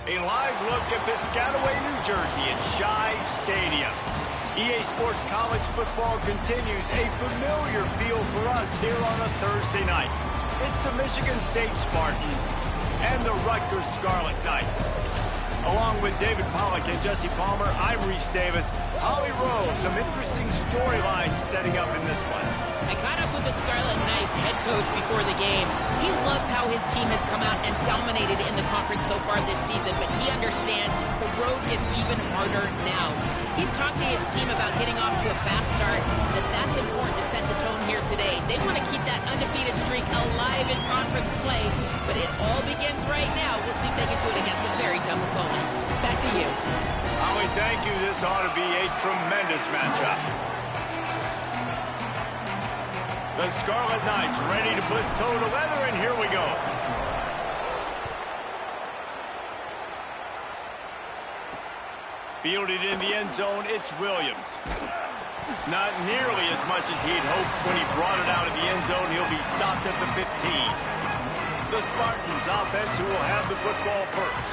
A live look at Piscataway, New Jersey at Shai Stadium. EA Sports College Football continues a familiar feel for us here on a Thursday night. It's the Michigan State Spartans and the Rutgers Scarlet Knights. Along with David Pollack and Jesse Palmer, I'm Reese Davis. Holly Rowe, some interesting storylines setting up in this one. I caught up with the Scarlet Knights head coach before the game. He loves how his team has come out and dominated in the conference so far this season, but he understands the road gets even harder now. He's talked to his team about getting off to a fast start, that's important to set the tone here today. They want to keep that undefeated streak alive in conference play, but it all begins right now. We'll see if they can do it against a very tough opponent. Back to you. Holly, thank you. This ought to be a tremendous matchup. The Scarlet Knights ready to put toe to leather, and here we go. Fielded in the end zone, it's Williams. Not nearly as much as he'd hoped when he brought it out of the end zone. He'll be stopped at the 15. The Spartans offense who will have the football first.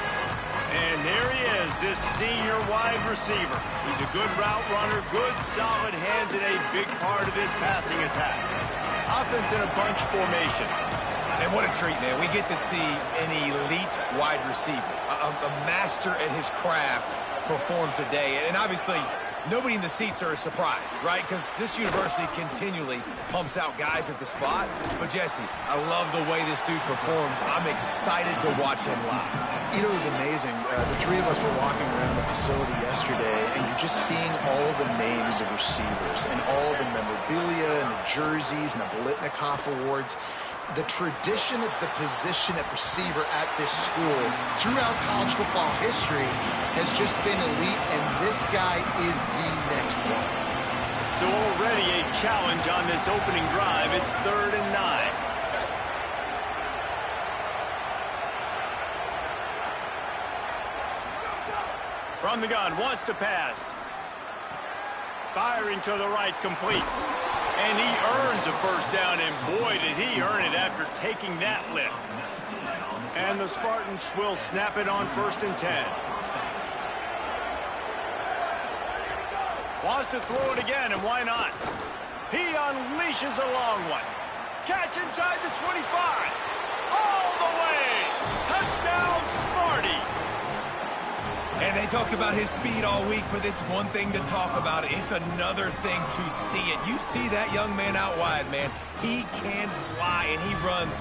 And there he is, this senior wide receiver. He's a good route runner, good solid hands, and a big part of this passing attack. Offense in a bunch formation. And what a treat, man. We get to see an elite wide receiver, a master at his craft perform today. And obviously, nobody in the seats are surprised, right? Because this university continually pumps out guys at the spot. But, Jesse, I love the way this dude performs. I'm excited to watch him live. You know, it was amazing. The three of us were walking around the facility yesterday, and you're just seeing all the names of receivers and all the memorabilia and the jerseys and the Bolitnikoff Awards. The tradition at the position at receiver at this school throughout college football history has just been elite, and this guy is the next one. So already a challenge on this opening drive. It's 3rd and 9. From the gun, wants to pass. Firing to the right, complete. And he earns a first down, and boy, did he earn it after taking that lift. And the Spartans will snap it on 1st and 10. Wants to throw it again, and why not? He unleashes a long one. Catch inside the 25. All the way. Touchdown, Sparty. And they talked about his speed all week, but it's one thing to talk about it. It's another thing to see it. You see that young man out wide, man. He can fly, and he runs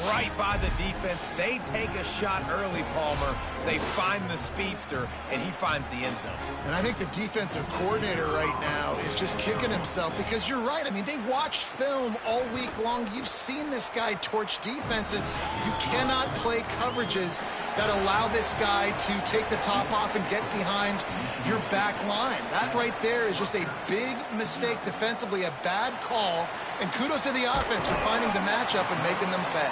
right by the defense. They take a shot early, Palmer. They find the speedster, and he finds the end zone. And I think the defensive coordinator right now is just kicking himself because you're right. I mean, they watched film all week long. You've seen this guy torch defenses. You cannot play coverages that allow this guy to take the top off and get behind your back line. That right there is just a big mistake defensively, a bad call, and kudos to the offense for finding the matchup and making them pay.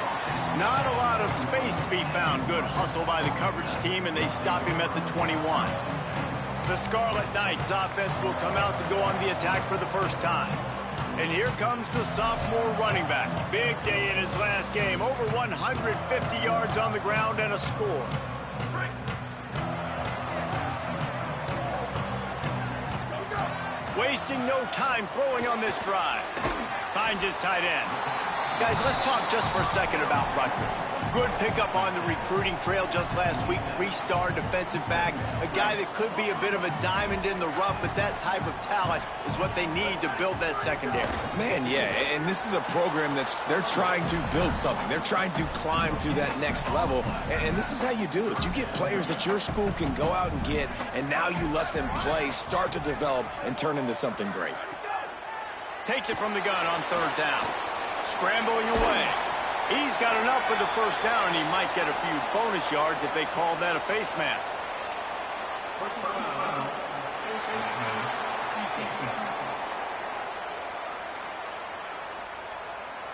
Not a lot of space to be found. Good hustle by the coverage team, and they stop him at the 21. The Scarlet Knights offense will come out to go on the attack for the first time. And here comes the sophomore running back. Big day in his last game. Over 150 yards on the ground and a score. Wasting no time throwing on this drive. Finds his tight end. Guys, let's talk just for a second about Rutgers. Good pickup on the recruiting trail just last week. 3-star defensive back. A guy that could be a bit of a diamond in the rough, but that type of talent is what they need to build that secondary. Man, yeah, and this is a program they're trying to build something. They're trying to climb to that next level, and this is how you do it. You get players that your school can go out and get, and now you let them play, start to develop, and turn into something great. Takes it from the gun on 3rd down. Scrambling away. He's got enough for the first down, and he might get a few bonus yards if they call that a face mask.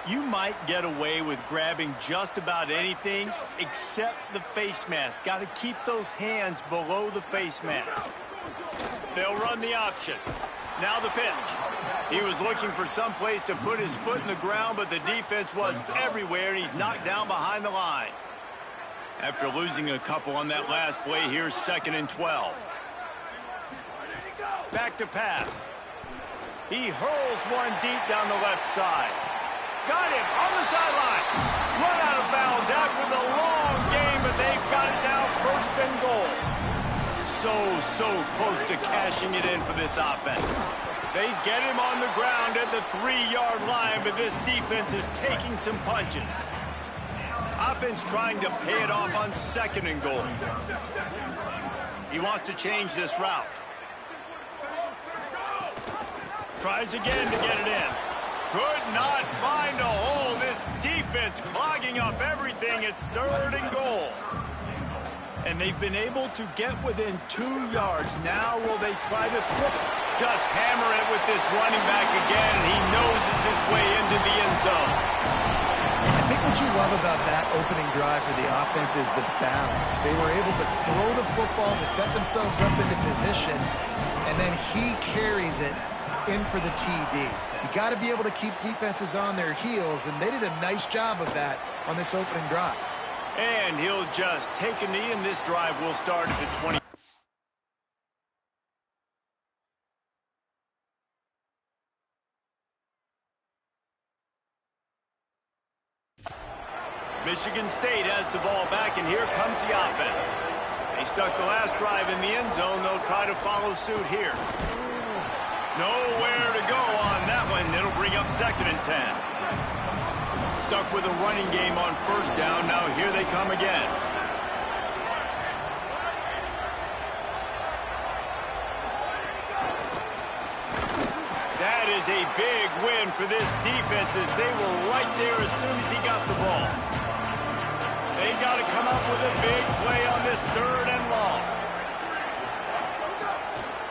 You might get away with grabbing just about anything except the face mask. Got to keep those hands below the face mask. They'll run the option. Now the pitch. He was looking for some place to put his foot in the ground, but the defense was everywhere, and he's knocked down behind the line. After losing a couple on that last play, here's 2nd and 12. Back to pass. He hurls one deep down the left side. Got him on the sideline. Run out of bounds after the long game, but they've got it now 1st and goal. So close to cashing it in for this offense. They get him on the ground at the 3-yard line, but this defense is taking some punches. Offense trying to pay it off on 2nd and goal. He wants to change this route. Tries again to get it in. Could not find a hole. This defense clogging up everything. It's 3rd and goal. And they've been able to get within 2 yards. Now will they try to flip? Just hammer it with this running back again, and he noses his way into the end zone. I think what you love about that opening drive for the offense is the balance. They were able to throw the football to set themselves up into position, and then he carries it in for the TD. You got to be able to keep defenses on their heels, and they did a nice job of that on this opening drive. And he'll just take a knee, and this drive will start at the 20. Michigan State has the ball back, and here comes the offense. They stuck the last drive in the end zone. They'll try to follow suit here. Nowhere to go on that one. It'll bring up 2nd and 10. Stuck with a running game on 1st down. Now here they come again. That is a big win for this defense as they were right there as soon as he got the ball. They got to come up with a big play on this 3rd and long.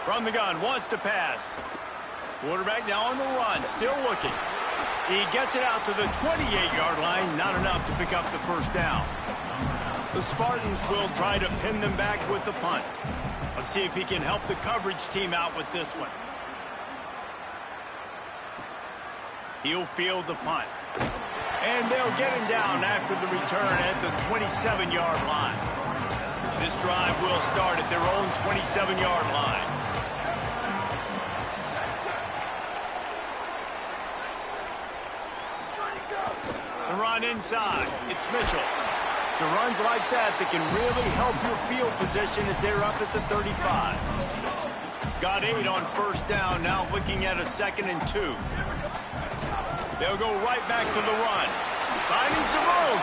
From the gun, wants to pass. Quarterback now on the run, still looking. He gets it out to the 28-yard line, not enough to pick up the 1st down. The Spartans will try to pin them back with the punt. Let's see if he can help the coverage team out with this one. He'll field the punt. And they'll get him down after the return at the 27-yard line. This drive will start at their own 27-yard line. The run inside. It's Mitchell. It's runs like that that can really help your field position as they're up at the 35. Got 8 on 1st down. Now looking at a 2nd and 2. They'll go right back to the run. Finding some room.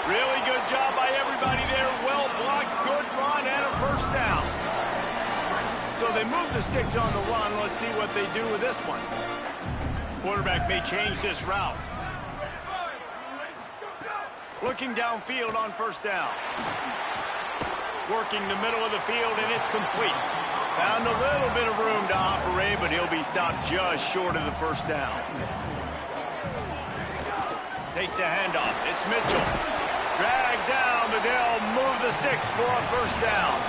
Really good job by everybody there. Well blocked, good run, and a 1st down. So they move the sticks on the run. Let's see what they do with this one. Quarterback may change this route. Looking downfield on 1st down. Working the middle of the field, and it's complete. Found a little bit of room to operate, but he'll be stopped just short of the 1st down. Takes a handoff. It's Mitchell. Dragged down, but they'll move the sticks for a 1st down.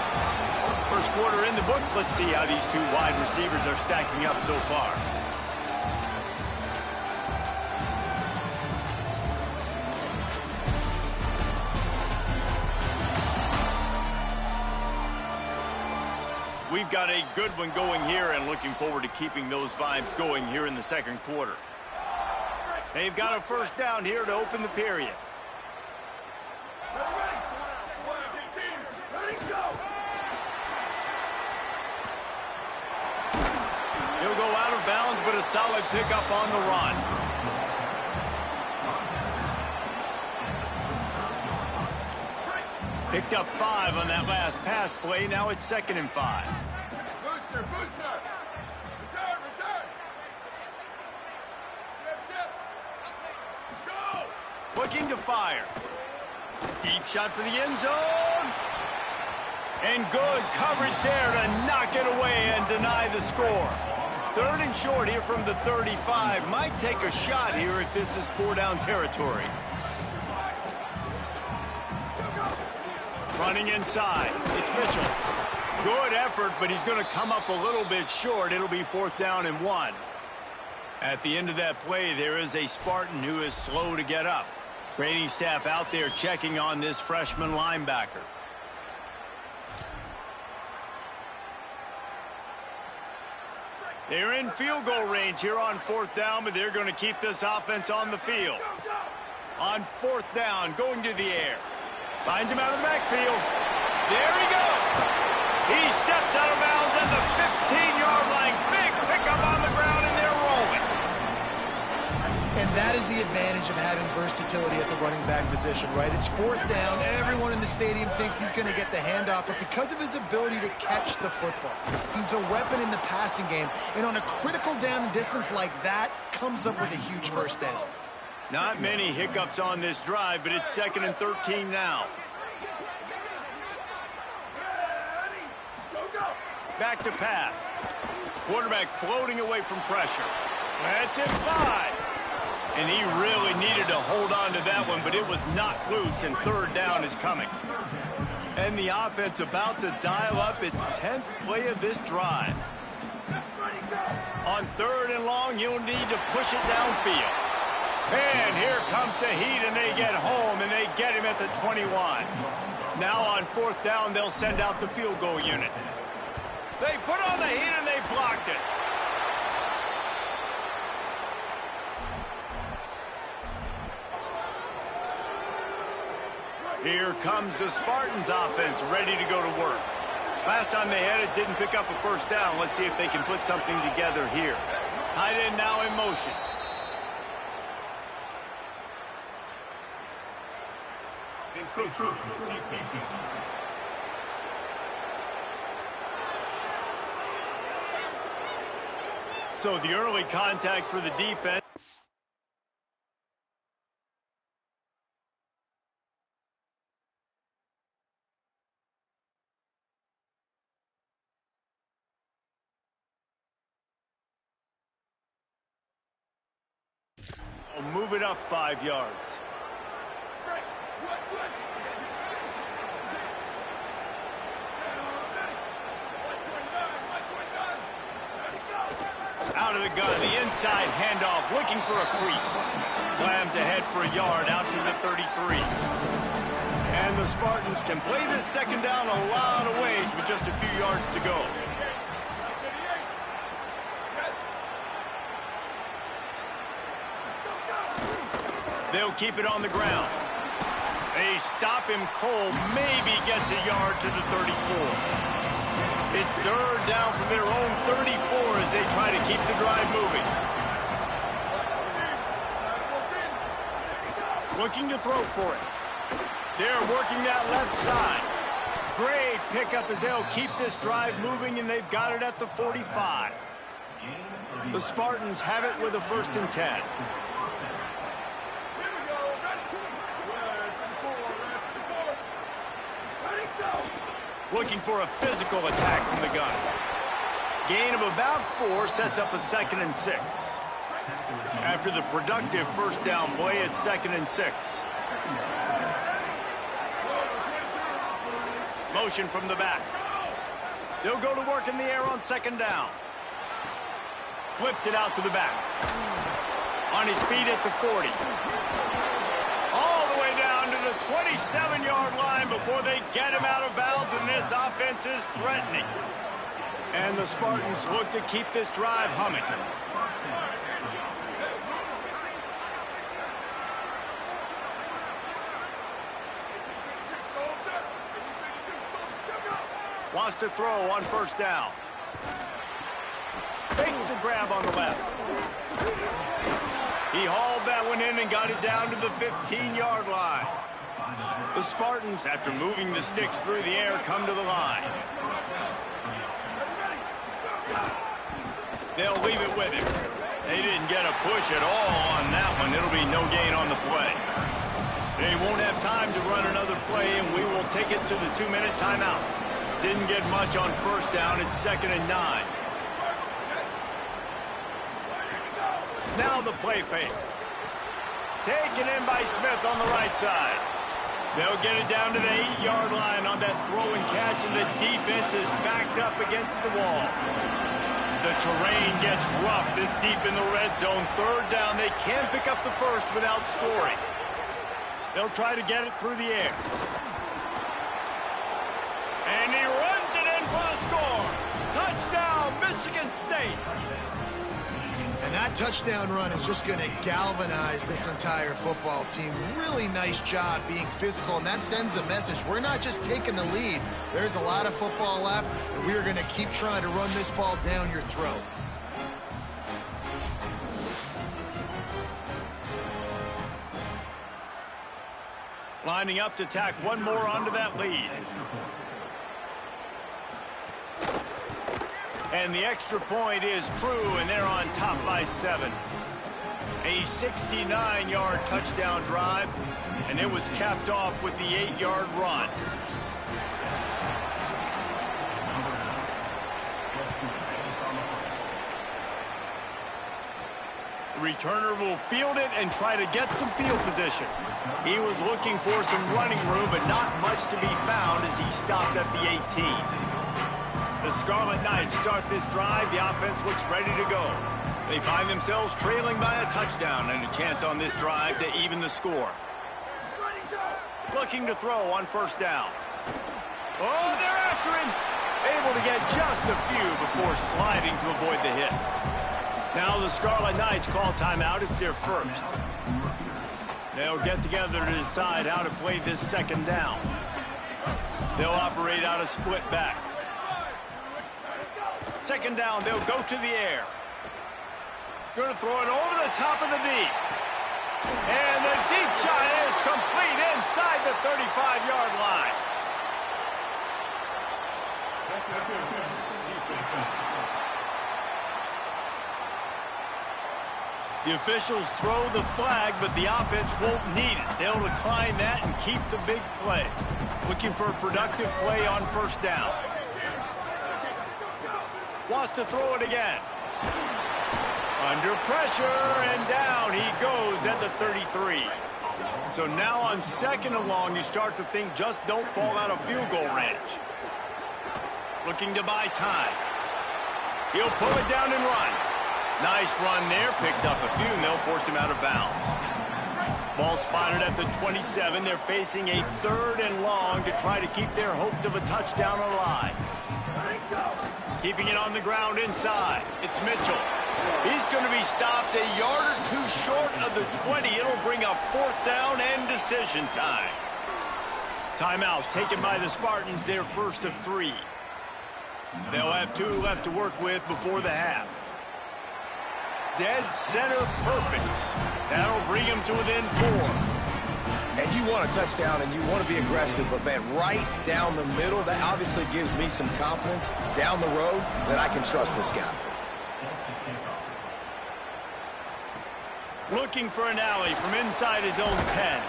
1st quarter in the books. Let's see how these 2 wide receivers are stacking up so far. We've got a good one going here and looking forward to keeping those vibes going here in the 2nd quarter. They've got a 1st down here to open the period. He'll go out of bounds, but a solid pickup on the run. Picked up 5 on that last pass play. Now it's 2nd and 5. Booster, booster. Return, return. Chip. Go. Looking to fire. Deep shot for the end zone. And good coverage there to knock it away and deny the score. 3rd and short here from the 35. Might take a shot here if this is 4-down territory. Running inside. It's Mitchell. Good effort, but he's going to come up a little bit short. It'll be 4th down and 1. At the end of that play, there is a Spartan who is slow to get up. Training staff out there checking on this freshman linebacker. They're in field goal range here on 4th down, but they're going to keep this offense on the field. On 4th down, going to the air. Finds him out of the backfield. There he goes. He steps out of bounds at the 15-yard line. Big pickup on the ground, and they're rolling. And that is the advantage of having versatility at the running back position, right? It's 4th down. Everyone in the stadium thinks he's going to get the handoff, but because of his ability to catch the football, he's a weapon in the passing game. And on a critical down and distance like that, comes up with a huge first down. Not many hiccups on this drive, but it's 2nd and 13 now. Back to pass. Quarterback floating away from pressure. That's it, 5. And he really needed to hold on to that one, but it was not loose, and 3rd down is coming. And the offense about to dial up its 10th play of this drive. On 3rd and long, you'll need to push it downfield. And here comes the heat, and they get home, and they get him at the 21. Now on 4th down, they'll send out the field goal unit. They put on the heat, and they blocked it. Here comes the Spartans offense, ready to go to work. Last time they had it, didn't pick up a first down. Let's see if they can put something together here. Tight end now in motion. So the early contact for the defense. Move it up 5 yards. Out of the gun, the inside handoff, looking for a crease. Slams ahead for a yard out to the 33. And the Spartans can play this 2nd down a lot of ways with just a few yards to go. They'll keep it on the ground. They stop him cold, maybe gets a yard to the 34. It's 3rd down from their own 34 as they try to keep the drive moving. Looking to throw for it. They're working that left side. Great pickup as they'll keep this drive moving, and they've got it at the 45. The Spartans have it with a 1st and 10. Looking for a physical attack from the gun. Gain of about 4 sets up a 2nd and 6. After the productive first down play, it's 2nd and 6. Motion from the back. They'll go to work in the air on 2nd down. Flips it out to the back. On his feet at the 40. All the way down to the 27-yard line before they get him out of bounds, and this offense is threatening. And the Spartans look to keep this drive humming. Wants to throw on 1st down. Makes the grab on the left. He hauled that one in and got it down to the 15-yard line. The Spartans, after moving the sticks through the air, come to the line. They'll leave it with him. They didn't get a push at all on that one. It'll be no gain on the play. They won't have time to run another play, and we will take it to the 2-minute timeout. Didn't get much on 1st down. It's 2nd and 9. Now the play fake. Taken in by Smith on the right side. They'll get it down to the 8-yard line on that throw and catch, and the defense is backed up against the wall. The terrain gets rough this deep in the red zone. 3rd down. They can pick up the first without scoring. They'll try to get it through the air. And he runs it in for the score. Touchdown, Michigan State. And that touchdown run is just going to galvanize this entire football team. Really nice job being physical, and that sends a message. We're not just taking the lead. There's a lot of football left, and we are going to keep trying to run this ball down your throat. Lining up to tack one more onto that lead. And the extra point is true, and they're on top by 7. A 69-yard touchdown drive, and it was capped off with the 8-yard run. The returner will field it and try to get some field position. He was looking for some running room, but not much to be found as he stopped at the 18. The Scarlet Knights start this drive. The offense looks ready to go. They find themselves trailing by a touchdown and a chance on this drive to even the score. Looking to throw on first down. Oh, they're after him. Able to get just a few before sliding to avoid the hits. Now the Scarlet Knights call timeout. It's their first. They'll get together to decide how to play this second down. They'll operate out of split backs. Second down, they'll go to the air. Going to throw it over the top of the deep. And the deep shot is complete inside the 35-yard line. The officials throw the flag, but the offense won't need it. They'll decline that and keep the big play. Looking for a productive play on first down. Wants to throw it again. Under pressure, and down he goes at the 33. So now on second and long, you start to think just don't fall out of field goal range. Looking to buy time. He'll pull it down and run. Nice run there, picks up a few, and they'll force him out of bounds. Ball spotted at the 27. They're facing a third and long to try to keep their hopes of a touchdown alive. Keeping it on the ground inside. It's Mitchell. He's going to be stopped a yard or two short of the 20. It'll bring up fourth down and decision time. Timeout taken by the Spartans, their first of 3. They'll have 2 left to work with before the half. Dead center perfect. That'll bring him to within 4. And you want a touchdown and you want to be aggressive, but man, right down the middle, that obviously gives me some confidence down the road that I can trust this guy. Looking for an alley from inside his own 10.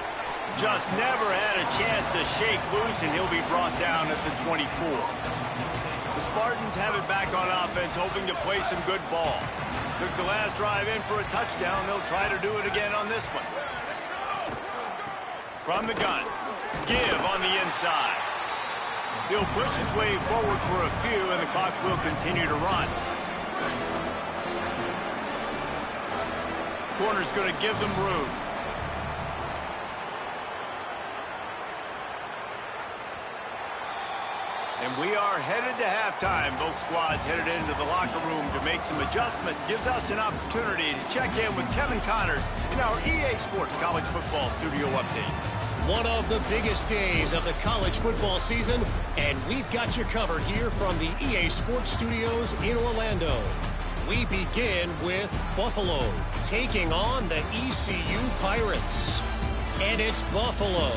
Just never had a chance to shake loose, and he'll be brought down at the 24. The Spartans have it back on offense, hoping to play some good ball. Took the last drive in for a touchdown. They'll try to do it again on this one. From the gun, give on the inside. He'll push his way forward for a few, and the clock will continue to run. Corner's going to give them room. And we are headed to halftime. Both squads headed into the locker room to make some adjustments. Gives us an opportunity to check in with Kevin Connors in our EA Sports College Football Studio Update. One of the biggest days of the college football season, and we've got you covered here from the EA Sports Studios in Orlando. We begin with Buffalo taking on the ECU Pirates. And it's Buffalo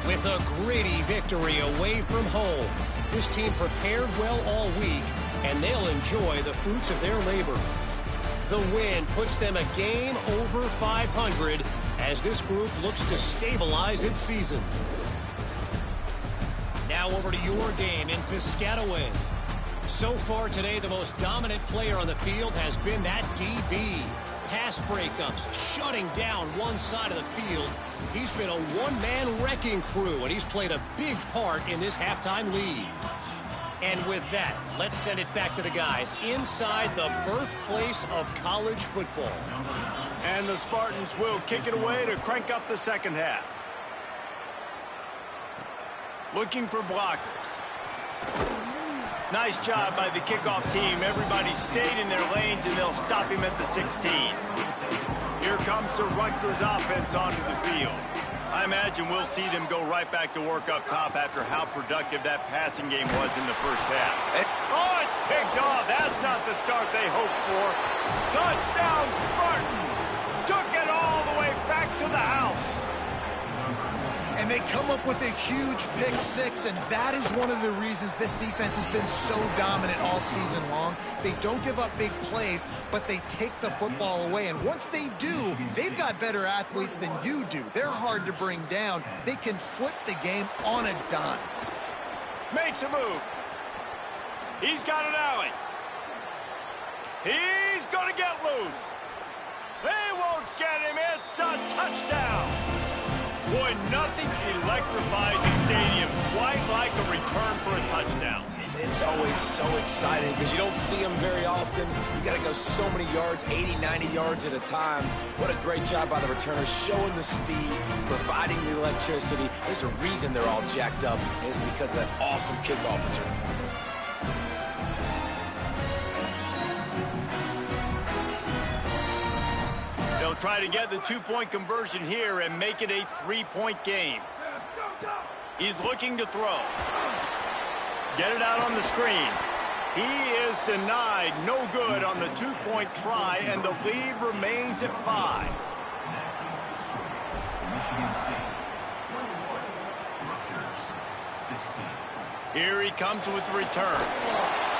with a gritty victory away from home. This team prepared well all week, and they'll enjoy the fruits of their labor. The win puts them a game over 500 as this group looks to stabilize its season. Now over to your game in Piscataway. So far today, the most dominant player on the field has been that DB. Pass breakups, shutting down one side of the field. He's been a one-man wrecking crew, and he's played a big part in this halftime lead. And with that, let's send it back to the guys inside the birthplace of college football. And the Spartans will kick it away to crank up the second half. Looking for blockers. Nice job by the kickoff team. Everybody stayed in their lanes, and they'll stop him at the 16. Here comes the Rutgers offense onto the field. I imagine we'll see them go right back to work up top after how productive that passing game was in the first half. Oh, it's picked off. That's not the start they hoped for. Touchdown, Spartans! Took it all the way back to the house. And they come up with a huge pick six, and that is one of the reasons this defense has been so dominant all season long. They don't give up big plays, but they take the football away. And once they do, they've got better athletes than you do. They're hard to bring down. They can flip the game on a dime. Makes a move. He's got an alley. He's going to get loose. They won't get him. It's a touchdown. Boy, nothing electrifies a stadium quite like a return for a touchdown. It's always so exciting because you don't see them very often. You got to go so many yards, 80, 90 yards at a time. What a great job by the returners, showing the speed, providing the electricity. There's a reason they're all jacked up, and it's because of that awesome kickoff return. They'll try to get the two-point conversion here and make it a three-point game. He's looking to throw. Get it out on the screen. He is denied. No good on the two-point try, and the lead remains at 5. Here he comes with the return.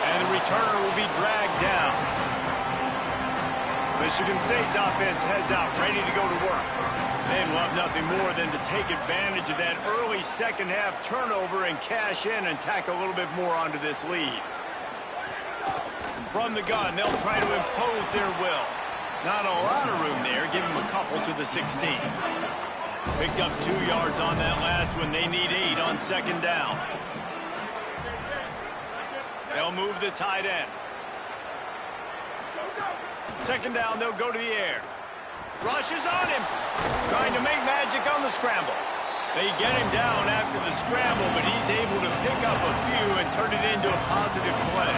And the returner will be dragged down. Michigan State's offense heads out, ready to go to work. They'd love nothing more than to take advantage of that early second-half turnover and cash in and tack a little bit more onto this lead. From the gun, they'll try to impose their will. Not a lot of room there. Give them a couple to the 16. Picked up 2 yards on that last one. They need 8 on second down. They'll move the tight end. Second down, they'll go to the air. Rushes on him. Trying to make magic on the scramble. They get him down after the scramble, but he's able to pick up a few and turn it into a positive play.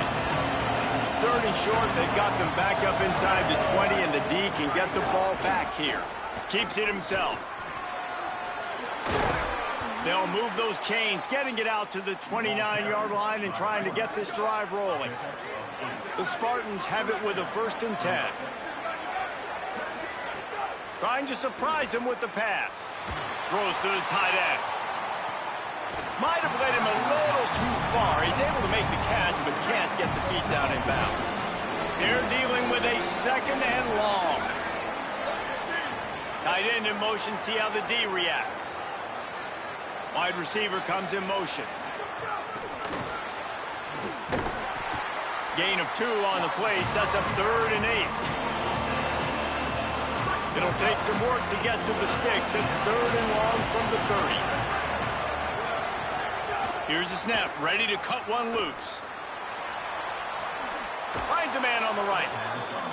3rd and short, they've got them back up inside the 20, and the D can get the ball back here. Keeps it himself. They'll move those chains, getting it out to the 29-yard line and trying to get this drive rolling. The Spartans have it with a 1st and 10. Trying to surprise him with the pass. Throws to the tight end. Might have led him a little too far. He's able to make the catch, but can't get the feet down in bounds. They're dealing with a 2nd and long. Tight end in motion, see how the D reacts. Wide receiver comes in motion. Gain of 2 on the play, sets up 3rd and 8. It'll take some work to get to the sticks. It's 3rd and long from the 30. Here's the snap, ready to cut one loose. Finds a man on the right.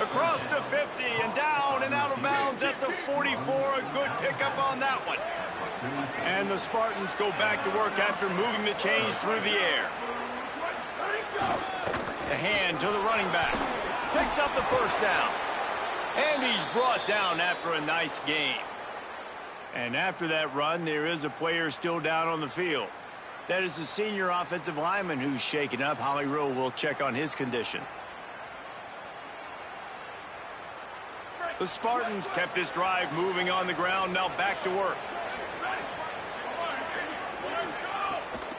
Across the 50 and down and out of bounds at the 44. A good pickup on that one. And the Spartans go back to work after moving the chains through the air. The hand to the running back. Picks up the 1st down. And he's brought down after a nice gain. And after that run, there is a player still down on the field. That is the senior offensive lineman who's shaken up. Holly Rowe will check on his condition. The Spartans kept this drive moving on the ground. Now back to work.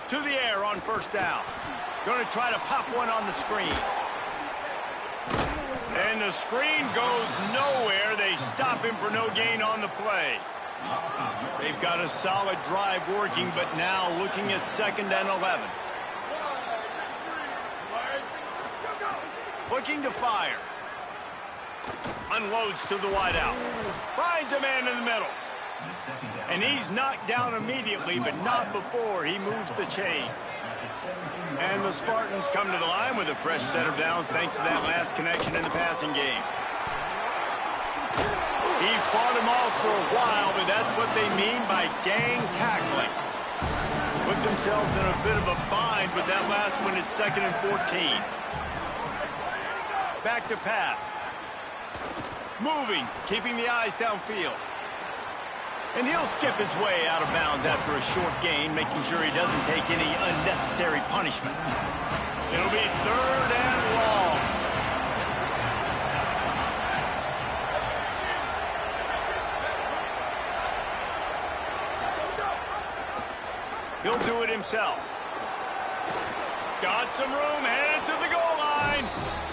To the air on 1st down. Going to try to pop one on the screen. And the screen goes nowhere. They stop him for no gain on the play. They've got a solid drive working, but now looking at 2nd and 11. Looking to fire. Unloads to the wideout. Finds a man in the middle. And he's knocked down immediately, but not before he moves the chains. And the Spartans come to the line with a fresh set of downs thanks to that last connection in the passing game. He fought him off for a while, but that's what they mean by gang tackling. Put themselves in a bit of a bind, but that last one is 2nd and 14. Back to pass. Moving, keeping the eyes downfield. And he'll skip his way out of bounds after a short gain, making sure he doesn't take any unnecessary punishment. It'll be 3rd and long. He'll do it himself. Got some room, headed to the goal line.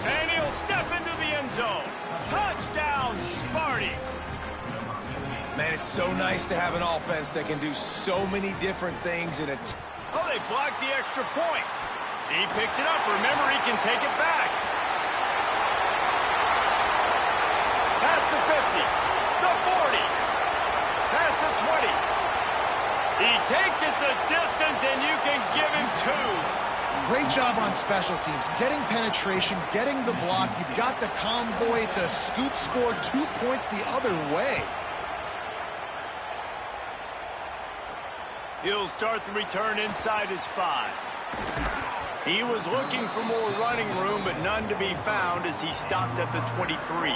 And he'll step into the end zone. Touchdown, Sparty. Man, it's so nice to have an offense that can do so many different things in a... Oh, they blocked the extra point. He picks it up. Remember, he can take it back. Pass to 50. The 40. Pass to 20. He takes it the distance, and you can give him 2. Great job on special teams, getting penetration, getting the block. You've got the convoy to scoop score 2 points the other way. He'll start the return inside his 5. He was looking for more running room, but none to be found as he stopped at the 23.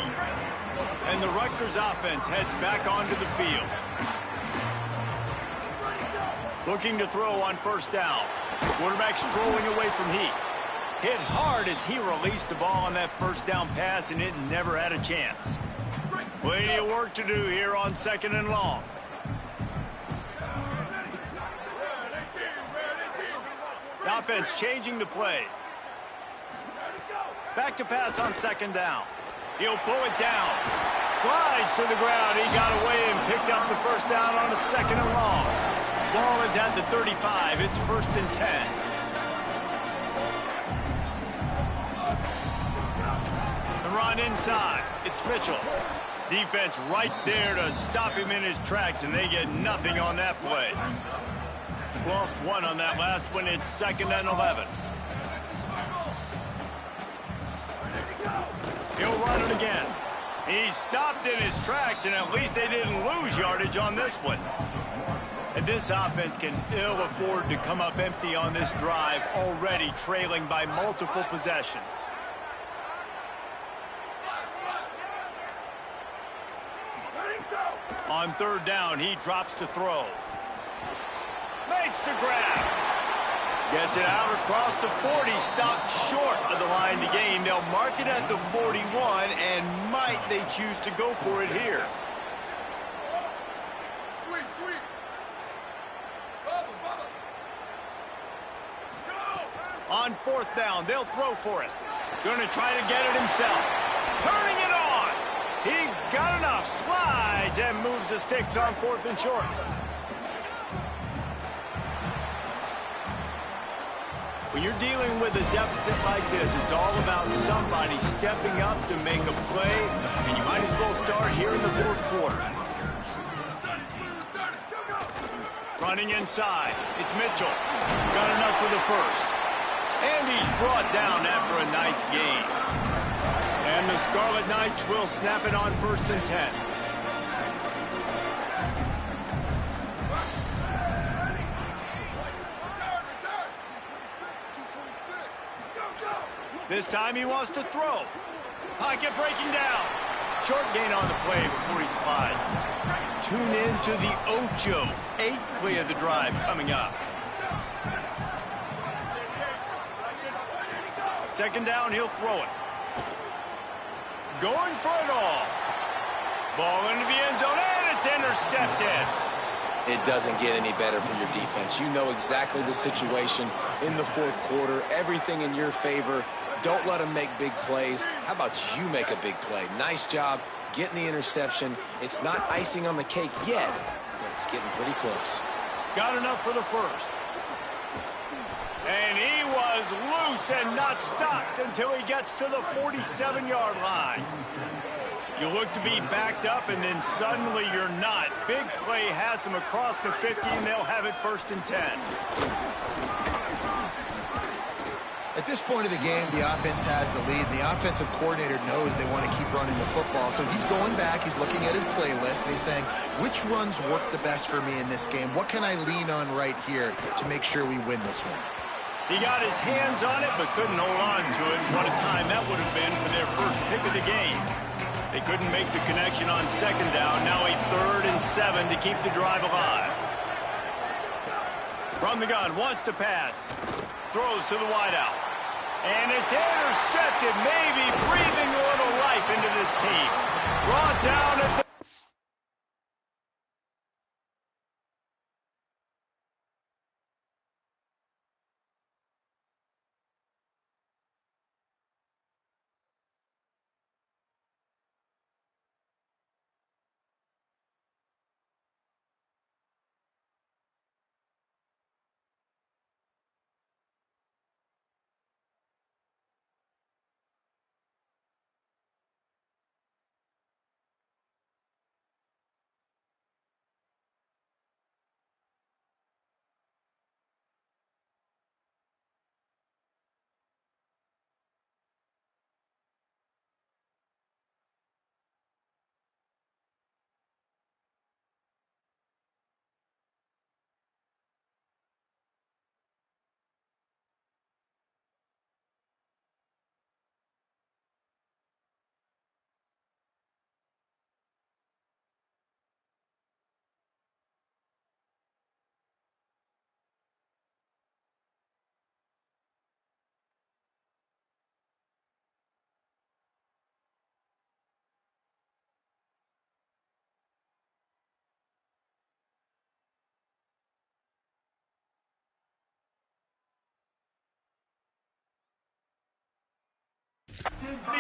And the Rutgers offense heads back onto the field. Looking to throw on 1st down. Quarterback strolling away from Heat. Hit hard as he released the ball on that 1st down pass, and it never had a chance. Plenty of work to do here on 2nd and long. The offense changing the play. Back to pass on 2nd down. He'll pull it down. Slides to the ground. He got away and picked up the 1st down on a 2nd and long. Ball is at the 35. It's 1st and 10. The run inside. It's Mitchell. Defense right there to stop him in his tracks, and they get nothing on that play. Lost 1 on that last one. It's 2nd and 11. He'll run it again. He stopped in his tracks, and at least they didn't lose yardage on this one. And this offense can ill afford to come up empty on this drive, already trailing by multiple possessions. On 3rd down, he drops to throw. Makes the grab. Gets it out across the 40, stopped short of the line to gain. They'll mark it at the 41, and might they choose to go for it here. Sweep, sweep. Bubba, Bubba. Go. On 4th down, they'll throw for it. Going to try to get it himself. Turning it on. He got enough. Slides and moves the sticks on 4th and short. When you're dealing with a deficit like this, it's all about somebody stepping up to make a play, and you might as well start here in the 4th quarter. Running inside, it's Mitchell. Got enough for the 1st. And he's brought down after a nice gain. And the Scarlet Knights will snap it on 1st and 10. This time he wants to throw. Pocket breaking down. Short gain on the play before he slides. Tune in to the Ocho. 8th play of the drive coming up. 2nd down, he'll throw it. Going for it all. Ball into the end zone, and it's intercepted. It doesn't get any better for your defense. You know exactly the situation in the 4th quarter. Everything in your favor. Don't let them make big plays. How about you make a big play? Nice job getting the interception. It's not icing on the cake yet, but it's getting pretty close. Got enough for the 1st. And he was loose and not stopped until he gets to the 47-yard line. You look to be backed up, and then suddenly you're not. Big play has him across the 50, and they'll have it 1st and 10. At this point of the game, the offense has the lead. The offensive coordinator knows they want to keep running the football. So he's going back, he's looking at his playlist, and he's saying, which runs work the best for me in this game? What can I lean on right here to make sure we win this one? He got his hands on it, but couldn't hold on to it. What a time that would have been for their first pick of the game. They couldn't make the connection on second down. Now a 3rd and 7 to keep the drive alive. From the gun, wants to pass. Throws to the wideout. And it's intercepted, maybe breathing a little life into this team. Brought down at the...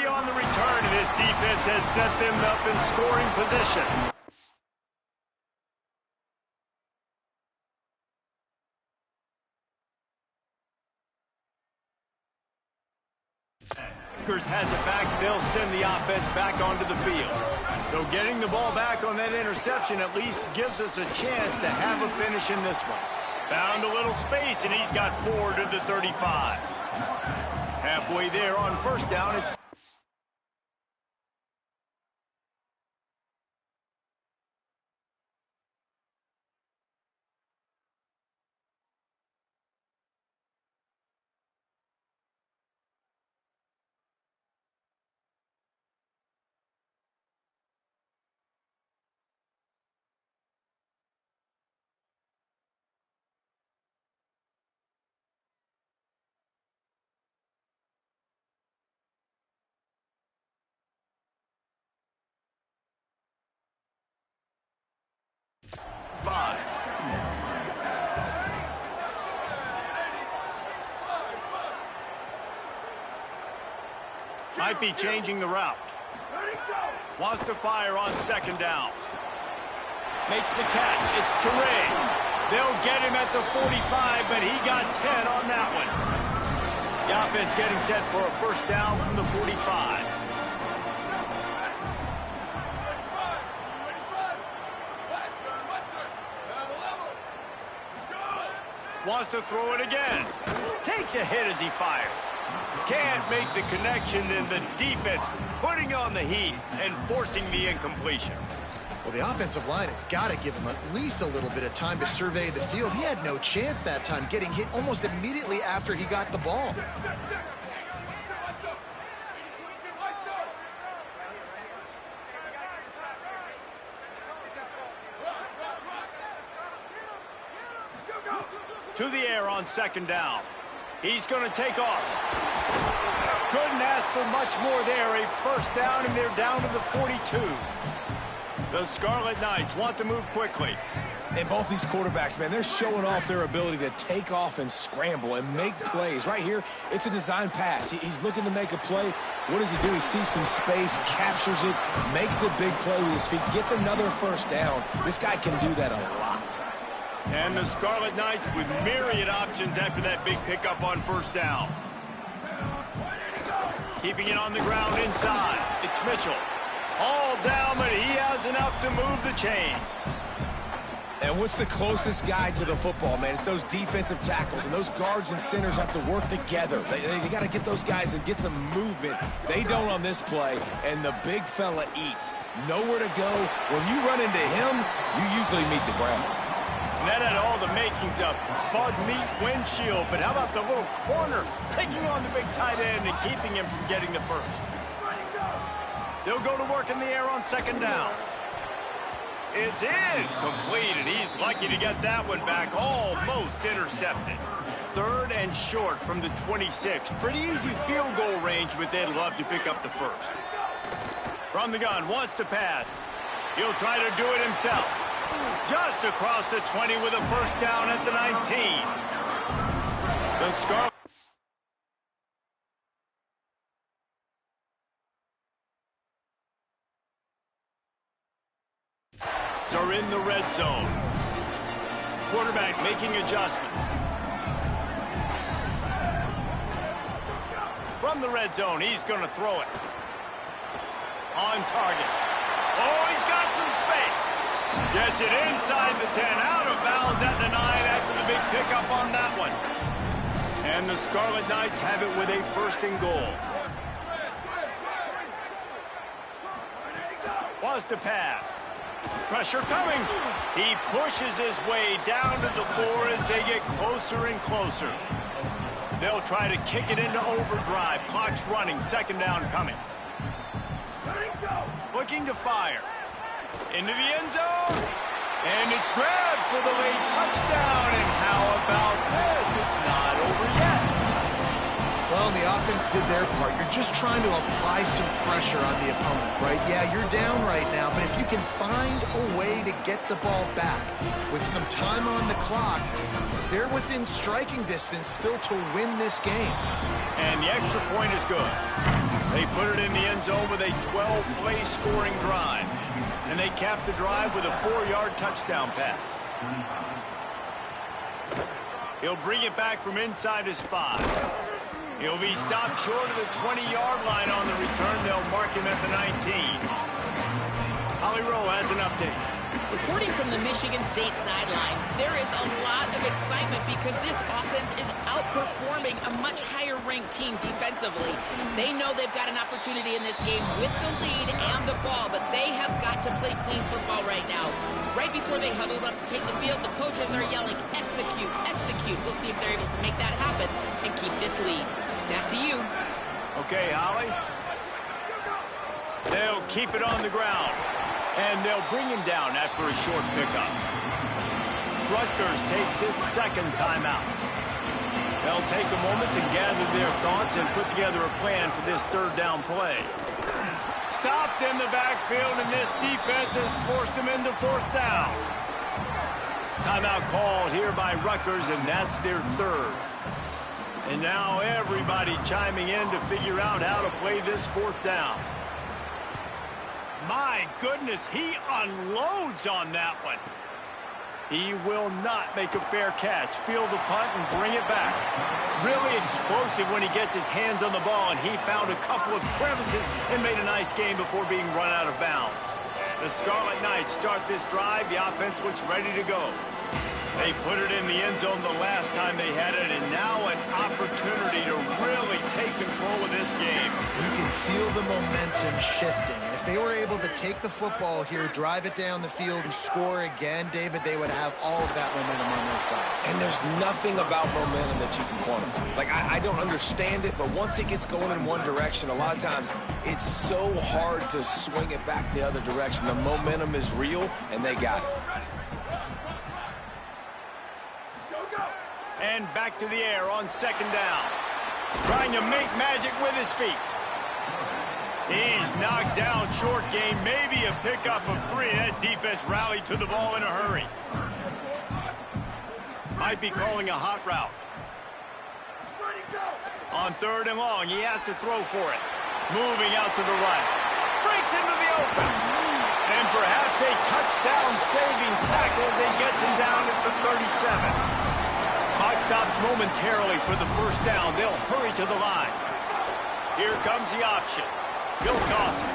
On the return, this defense has set them up in scoring position. Has it back, they'll send the offense back onto the field. So getting the ball back on that interception at least gives us a chance to have a finish in this one. Found a little space, and he's got 4 to the 35. Halfway there on first down, it's... Might be changing the route. Wants to fire on second down. Makes the catch. It's Toure. They'll get him at the 45, but he got 10 on that one. The offense getting set for a first down from the 45. Wants to throw it again. Takes a hit as he fires. Can't make the connection, and the defense putting on the heat and forcing the incompletion. Well, the offensive line has got to give him at least a little bit of time to survey the field. He had no chance that time, getting hit almost immediately after he got the ball. To the air on second down. He's going to take off. Couldn't ask for much more there. A first down, and they're down to the 42. The Scarlet Knights want to move quickly. And both these quarterbacks, man, they're showing off their ability to take off and scramble and make plays. Right here, it's a design pass. He's looking to make a play. What does he do? He sees some space, captures it, makes the big play with his feet, gets another first down. This guy can do that a lot. And the Scarlet Knights with myriad options after that big pickup on first down. Keeping it on the ground inside. It's Mitchell. All down, but he has enough to move the chains. And what's the closest guy to the football, man? It's those defensive tackles, and those guards and centers have to work together. They got to get those guys and get some movement. They don't on this play, and the big fella eats. Nowhere to go. When you run into him, you usually meet the ground. And that had all the makings of bug meat windshield, but how about the little corner taking on the big tight end and keeping him from getting the first? They'll go to work in the air on second down. It's incomplete, and he's lucky to get that one back, almost intercepted. Third and short from the 26. Pretty easy field goal range, but they'd love to pick up the first. From the gun, wants to pass. He'll try to do it himself. Just across the 20 with a first down at the 19. The Scarlet are in the red zone. Quarterback making adjustments. From the red zone, he's going to throw it. On target. Oh, he's got some space. Gets it inside the 10, out of bounds at the 9 after the big pickup on that one. And the Scarlet Knights have it with a first and goal. Wants to pass. Pressure coming. He pushes his way down to the floor as they get closer and closer. They'll try to kick it into overdrive. Clock's running. Second down coming. Looking to fire. Into the end zone. And it's grabbed for the late touchdown. And how about this? It's not over yet. Well, the offense did their part. You're just trying to apply some pressure on the opponent, right? Yeah, you're down right now, but if you can find a way to get the ball back with some time on the clock, they're within striking distance still to win this game. And the extra point is good. They put it in the end zone with a 12-play scoring drive. And they cap the drive with a 4-yard touchdown pass. He'll bring it back from inside his 5. He'll be stopped short of the 20-yard line on the return. They'll mark him at the 19. Holly Rowe has an update. Reporting from the Michigan State sideline, there is a lot of excitement because this offense is outperforming a much higher-ranked team defensively. They know they've got an opportunity in this game with the lead and the ball, but they have got to play clean football right now. Right before they huddled up to take the field, the coaches are yelling, execute, execute. We'll see if they're able to make that happen and keep this lead. Back to you. Okay, Holly. They'll keep it on the ground. And they'll bring him down after a short pickup. Rutgers takes its second timeout. They'll take a moment to gather their thoughts and put together a plan for this third down play. Stopped in the backfield, and this defense has forced him into fourth down. Timeout called here by Rutgers, and that's their third. And now everybody chiming in to figure out how to play this fourth down. My goodness, he unloads on that one. He will not make a fair catch. Field the punt and bring it back. Really explosive when he gets his hands on the ball, and he found a couple of crevices and made a nice game before being run out of bounds. The Scarlet Knights start this drive. The offense looks ready to go. They put it in the end zone the last time they had it, and now an opportunity to really take control of this game. You can feel the momentum shifting. If they were able to take the football here, drive it down the field, and score again, David, they would have all of that momentum on their side. And there's nothing about momentum that you can quantify. Like, I don't understand it, but once it gets going in one direction, a lot of times it's so hard to swing it back the other direction. The momentum is real, and they got it. And back to the air on second down. Trying to make magic with his feet. He's knocked down short game. Maybe a pickup of 3. That defense rallied to the ball in a hurry. Might be calling a hot route. On third and long, he has to throw for it. Moving out to the right. Breaks into the open. And perhaps a touchdown-saving tackle as he gets him down at the 37. Clock stops momentarily for the first down. They'll hurry to the line. Here comes the option. He'll toss it.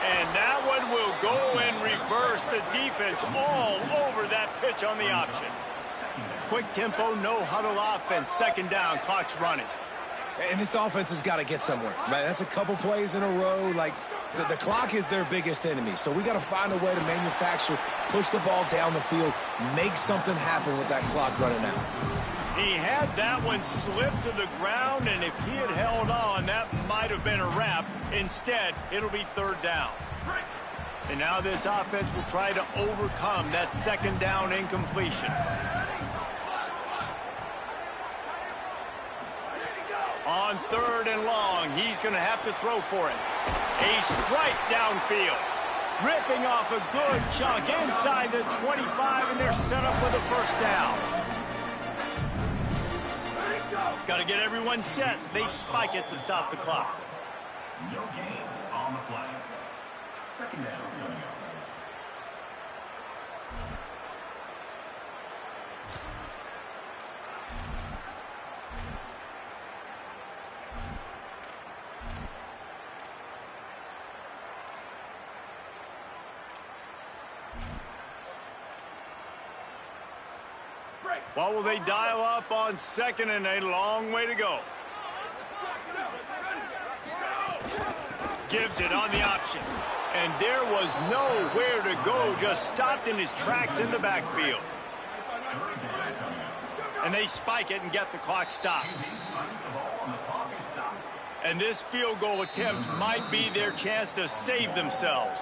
And that one will go in reverse. The defense all over that pitch on the option. Quick tempo, no huddle offense. Second down, clock's running. And this offense has got to get somewhere. Right? That's a couple plays in a row. Like, the clock is their biggest enemy. So we got to find a way to manufacture, push the ball down the field, make something happen with that clock running out. He had that one slip to the ground, and if he had held on, that might have been a wrap. Instead, it'll be third down. And now this offense will try to overcome that second down incompletion. On third and long, he's going to have to throw for it. A strike downfield. Ripping off a good chunk inside the 25, and they're set up with a first down. Got to get everyone set. They spike it to stop the clock. No gain on the play. Second down coming up. What will they dial up on second and a long way to go? Gives it on the option. And there was nowhere to go, just stopped in his tracks in the backfield. And they spike it and get the clock stopped. And this field goal attempt might be their chance to save themselves.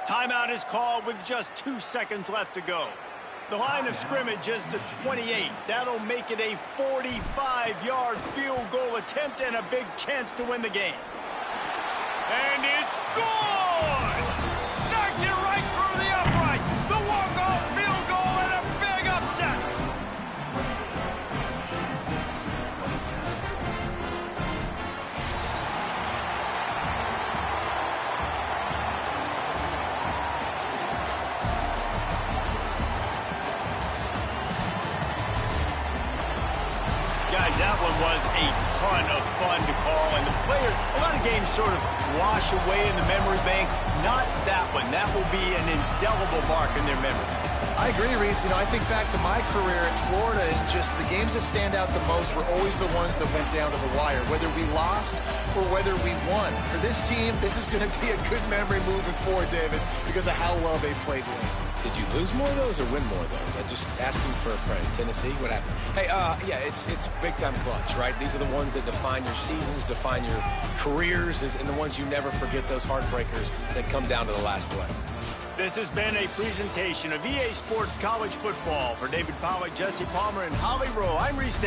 Timeout is called with just 2 seconds left to go. The line of scrimmage is the 28. That'll make it a 45-yard field goal attempt and a big chance to win the game. And it's good! Knocked it right through the uprights. The walk-off field goal and a big upset. Guys, that one was a ton of fun to call, and the players, a lot of games sort of wash away in the memory bank. Not that one. That will be an indelible mark in their memories. I agree, Reese. I think back to my career in Florida, and just the games that stand out the most were always the ones that went down to the wire, whether we lost or whether we won. For this team, this is going to be a good memory moving forward, David, because of how well they played late. Did you lose more of those or win more of those? I'm just asking for a friend. Tennessee, what happened? Hey, yeah, it's big-time clutch, right? These are the ones that define your seasons, define your careers, and the ones you never forget, those heartbreakers that come down to the last play. This has been a presentation of EA Sports College Football. For David Pollack, Jesse Palmer, and Holly Rowe, I'm Reese